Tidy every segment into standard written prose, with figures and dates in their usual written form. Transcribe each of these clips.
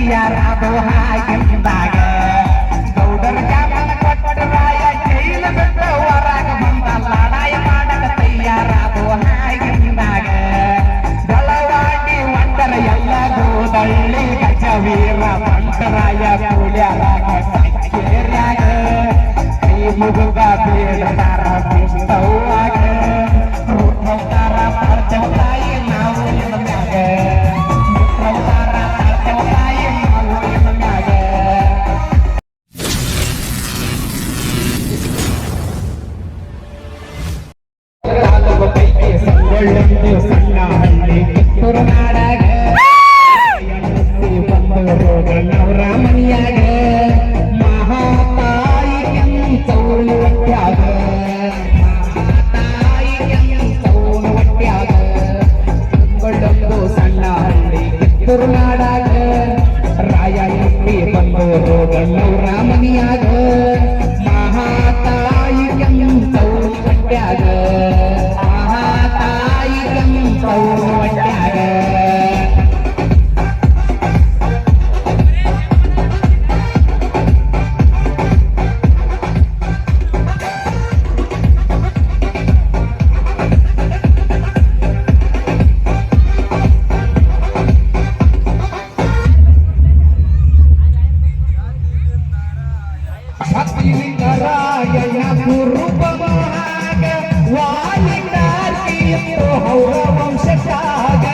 ತಯಾರಾದೋ ಹಾಗಿಂದಾಗ ಗೌಡರ ಜಾಮನ ಕೊಟ್ಟ ರಾಯ ಜೈಲ ಬಿಟ್ಟ ಹೊರಗ ಬಂದ ಲಡಾಯ ಮಾಡಕ ತಯಾರಾದೋ ಹಾಗಿಂದಾಗ ಬೆಳವಾಡಿ ಒಂದರ ಎಲ್ಲ ಗೋದಳ್ಳಿ ಗಜವೀರ ಬಂಟರಾಯ ಕೂಲ್ಯಾಗ ಕೇರ್ಯಾಗ ಕೈ ಮುಗುದ ಬೇಡದಾರ ಬಿಸ್ತವ್ವಾಗ ಮುಟ್ಟವತಾರ ಪಡ್ತವತಾಯಿ ನಾವು ಮ್ಯಾಗ ಮುಟ್ಟವತಾರ ಪಡ್ತವತಾಯಿ ನಾವು ಮ್ಯಾಗ ತಾಲೂಕ ಪೈಕಿ ಸಂಗೊಳ್ಳೆಂದು ಸಣ್ಣ ಹಳ್ಳಿ ಕಿತ್ತೂರು ನಾಡಾಗ ಬಂದವರು ಗಣ್ಣವರ ಮನಿಯಾಗ ಮಹಾತಾಯಿ ಕೆಂಚೌಲು ಒಟ್ಟ್ಯಾಗ ಸಣ್ಣ ಹಳ್ಳಿ ಕಿತ್ತೂರು ನಾಡಾಗ ರಾಯ ಎತ್ತಿ ಬಂದವರು ಗಣ್ಣವರ ಮನಿಯಾಗ ಮಹಾತಾಯಿ ಕೆಂಚೌಲು ಒಟ್ಟ್ಯಾಗ ಮಹಾತಾಯಿ ಕೆಂಚೌಲು ಒಟ್ಟ್ಯಾಗ ಭಕ್ತಿಲಿಂಗರಾಯನ ಗುರುಪಮಾಗ ವಾಲಿಂಗಾರ್ತಿಯೋ ಹೌರ ವಂಶಜಾಗ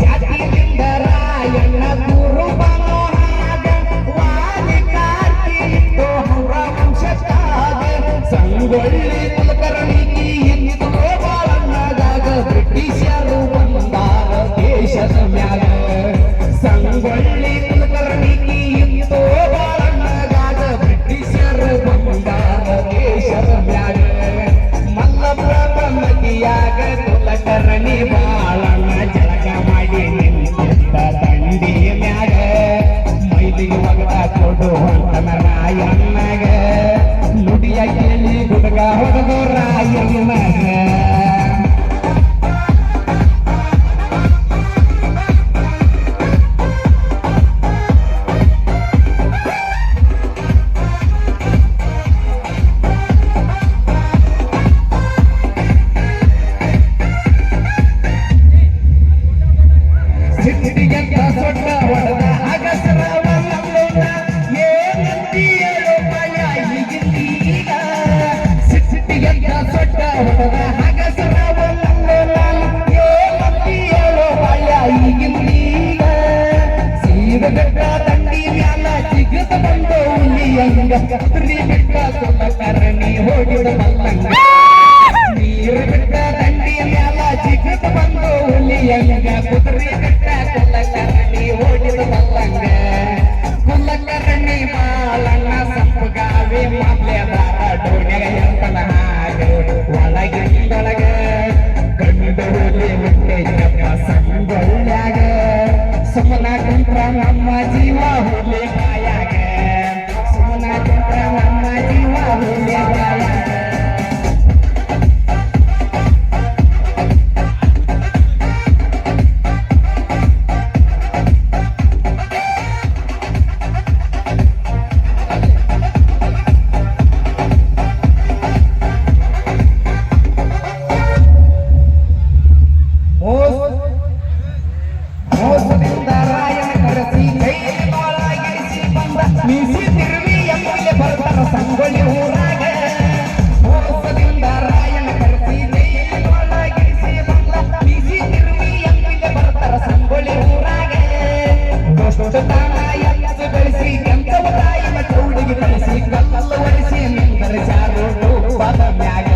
ಜಾತಿಲಿಂಗರಾಯನ ಗುರುಪಮಾಗ ವಾಲಿಂಗಾರ್ತಿಯೋ ಹೌರ ವಂಶಜಾಗ ಸಂಗೊಳ್ಳಿ ಕುಲಕರ್ಣಿಗೆ ಇತ್ತು ಬಾಳಣ್ಣದಾಗ ಬ್ರಿಟಿಷರು ಬಂದಾರ ದೇಶದ ಮ್ಯಾಗ ಸಂಗೊಳ್ಳಿ ಕುಲಕರ್ಣಿಗೆ ಇತ್ತು ಬಾಳಣ್ಣದಾಗ ಬ್ರಿಟಿಷರು ಬಂದಾರ ದೇಶದ ಮ್ಯಾಗ ಮಲ್ಲಪ್ರಭ ನದಿಯಾಗ ಕುಲಕರ್ಣಿ ಬಾಳಣ್ಣ ಜಳಕ ಮಾಡಿ ನಿಂತಿದ್ದ ದಂಡಿಯ ಮ್ಯಾಗ ಮೈಲಿಗೆ ಒಗದ ಕೊಡು ಅಂತನ ರಾಯಣ್ಣಗ ನುಡಿಯ ಕೇಳಿ ಹುಡುಗ ಹೊಡೆದು ರಾಯಣ್ಣಗ ಸಿಟ್ಟಿಗೆಂತ ಸೊಡ್ಡ ಹೊಡೆದ ಅಗಸರವಲ್ಲೋಣ ಏನಂತೀಯೋ ಭಯ ಈಗಿಂದೀಗ ಸಿಟ್ಟಿಗೆಂತ ಸೊಡ್ಡ ಹೊಡೆದ ಅಗಸರವಲ್ಲೋಣ ಏನಂತೀಯೋ ಭಯ ಈಗಿಂದೀಗ ಸೀರೆಗಟ್ಟ ದಂಡಿ ಮ್ಯಾಲ ಜಿಗಿದ ಬಂದು ಹುಲಿಯಂಗ ಕುದುರೆ ಬಿಟ್ಟ ಕುಲಕರ್ಣಿ ಹೋಗಿದ ಮಲ್ಲಂಗ ನೀರು ಬಿಟ್ಟ ದಂಡಿ ಮ್ಯಾಲ ಜಿಗಿದ ಬಂದು ಹುಲಿಯಂಗ ಕುದುರೆ ಬಿಟ್ಟ ಕುಲಕರ್ಣಿ ಹೋಗಿದ ಮಲ್ಲಂಗ ಕುಲಕರ್ಣಿ ಬಾಳಣ್ಣ ಸಂಪಗಾವಿ ಮೊದ್ಲೇದಾರ ಡೋಣ್ಯಾಗ ಎಂತನ ಹಾಗ ಒಳಗಿಂದೊಳಗ ಗಂಡು ಹುಲಿ ಹುಟ್ಟೈತಪ್ಪ ಸಂಗೊಳ್ಳ್ಯಾಗ ಸುಮನ ಕುಂತ್ರ ನಮ್ಮ ಜೀವ ಹುಲಿ ಕಾಯಾಗ ಸುಮನ ಕುಂತ್ರ ನಮ್ಮ ಜೀವ ಹುಲಿ ಕಾಯಾಗ ಮೋಸದಿಂದ ರಾಯನ ಕರೆಸಿ ಕೈಯಲ್ಲಿ ಬಾಳಾಗಿರಿಸಿ ಬಂದ ಮೀಸಿ ತಿರುವಿ ಎಮ್ಮಿಗೆ ಬರ್ತಾರ ಸಂಗೊಳ್ಳಿ ಊರಾಗ ಮೋಸದಿಂದ ರಾಯನ ಕರೆಸಿ ಕೈಯಲ್ಲಿ ಬಾಳಾಗಿರಿಸಿ ಬಂದ ಮೀಸಿ ತಿರುವಿ ಎಮ್ಮಿಗೆ ಬರ್ತಾರ ಸಂಗೊಳ್ಳಿ ಊರಾಗ ದುಷ್ಟತನ ಎತ್ತು ಬೆಳೆಸಿ ಕೆಂಪವ ತಾಯಿನ ಚೌಡಿಗೆ ಬೆಳೆಸಿ ಕಲ್ಲು ಒರೆಸಿ ನಿಂದರೆ ಚಾರು ಪದ ಮ್ಯಾಗ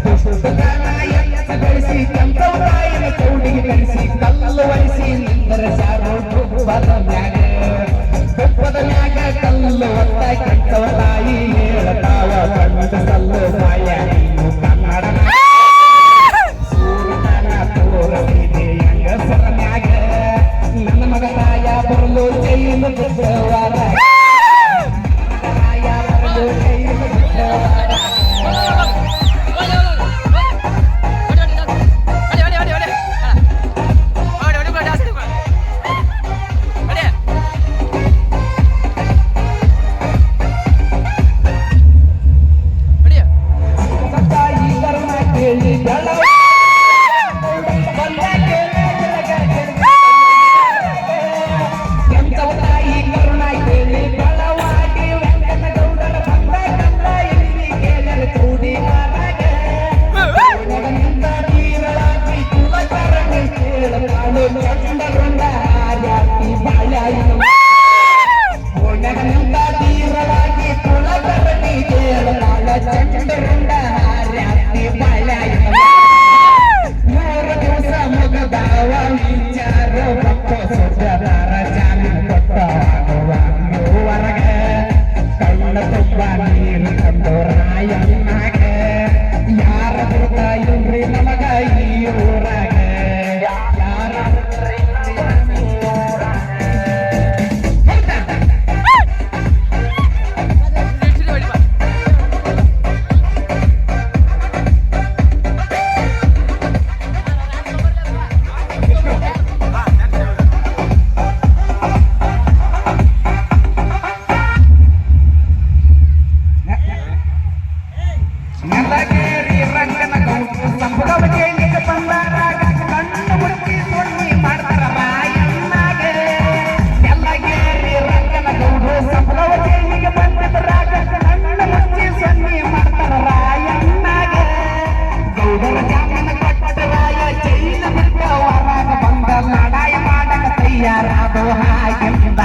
ದುಷ್ಟತನ ಎತ್ತು ಬೆಳೆಸಿ ಕೆಂಪವ ತಾಯಿನ ಚೌಡಿಗೆ ಬೆಳೆಸಿ ಕಲ್ಲು ಒರೆಸಿ ನಿಂದರೆ ಚಾರು ಪದ ಮ್ಯಾಗ ತುಪ್ಪದ ಮ್ಯಾಗ ಕಲ್ಲು ಒತ್ತ ಕೆಂಪವ ತಾಯಿ ಹೇಳತಾವ ಕಂಡ ಕಲ್ಲು ತಾಯ ನೀನು ಕನ್ನಡ ಸೂರ್ಯನ ತೋರಸಿದೆ ಹೆಂಗಸರ ಮ್ಯಾಗ ನನ್ನ ಮಗ ತಾಯ ಬರಲು ಜೈಲು ಬಿಟ್ಟವಾರ ತಾಯ ಬರಲು ಜೈಲು ಬಿಟ್ಟವಾರ ಹಾಗಿಂದ